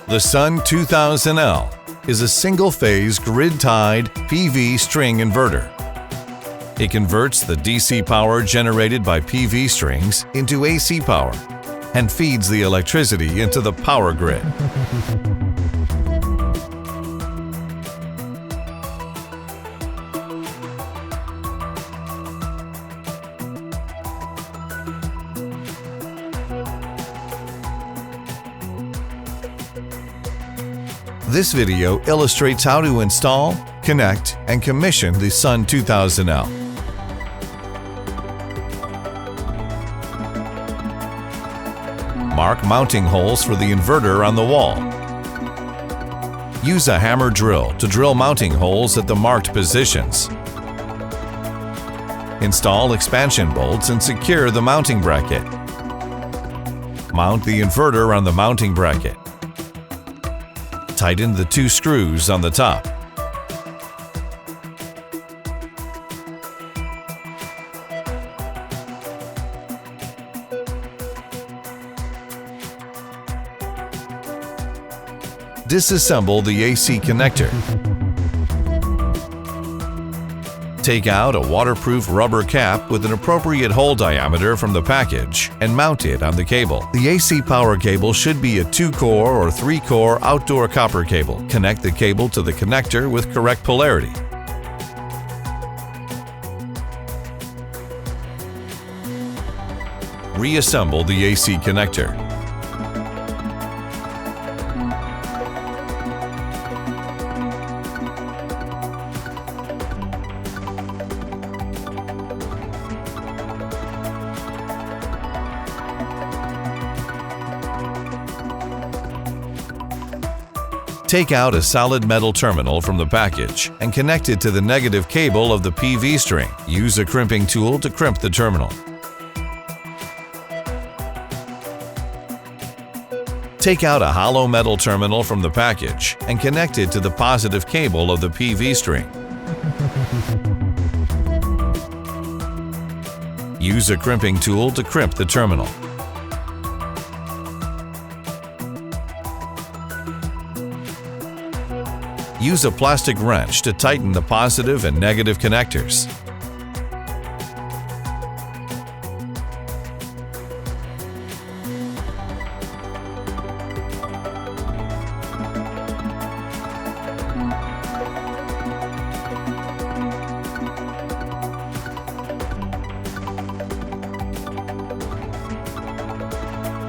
The SUN2000L is a single-phase grid-tied PV string inverter. It converts the DC power generated by PV strings into AC power and feeds the electricity into the power grid. This video illustrates how to install, connect, and commission the SUN2000L. Mark mounting holes for the inverter on the wall. Use a hammer drill to drill mounting holes at the marked positions. Install expansion bolts and secure the mounting bracket. Mount the inverter on the mounting bracket. Tighten the two screws on the top. Disassemble the AC connector. Take out a waterproof rubber cap with an appropriate hole diameter from the package and mount it on the cable. The AC power cable should be a 2-core or 3-core outdoor copper cable. Connect the cable to the connector with correct polarity. Reassemble the AC connector. Take out a solid metal terminal from the package and connect it to the negative cable of the PV string. Use a crimping tool to crimp the terminal. Take out a hollow metal terminal from the package and connect it to the positive cable of the PV string. Use a crimping tool to crimp the terminal. Use a plastic wrench to tighten the positive and negative connectors.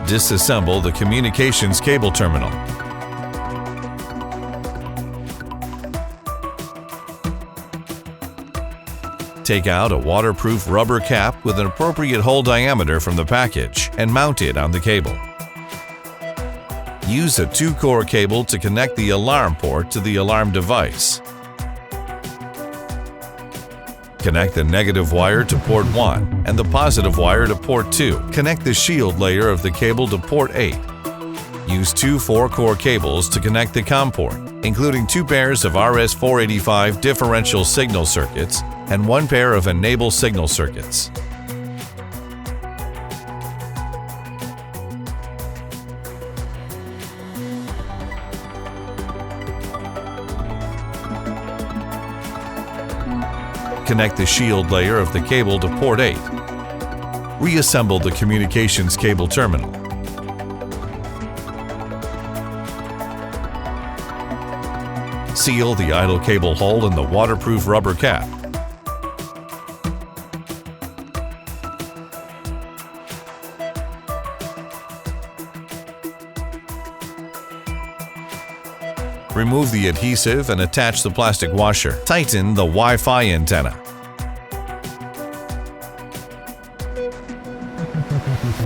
Disassemble the communications cable terminal. Take out a waterproof rubber cap with an appropriate hole diameter from the package and mount it on the cable. Use a 2-core cable to connect the alarm port to the alarm device. Connect the negative wire to port 1 and the positive wire to port 2. Connect the shield layer of the cable to port 8. Use 2 4-core cables to connect the COM port, including 2 pairs of RS-485 differential signal circuits and 1 pair of enable signal circuits. Connect the shield layer of the cable to port 8. Reassemble the communications cable terminal. Seal the idle cable hole in the waterproof rubber cap. Remove the adhesive and attach the plastic washer. Tighten the Wi-Fi antenna.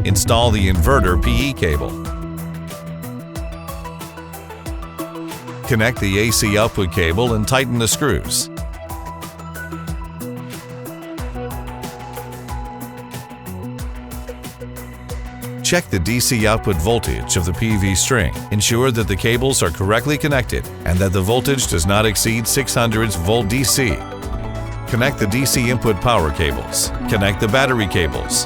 Install the inverter PE cable. Connect the AC output cable and tighten the screws. Check the DC output voltage of the PV string. Ensure that the cables are correctly connected and that the voltage does not exceed 600 volt DC. Connect the DC input power cables. Connect the battery cables.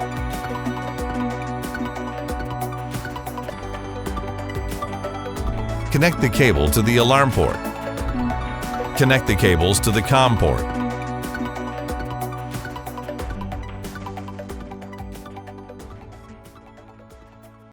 Connect the cable to the alarm port. Connect the cables to the COM port.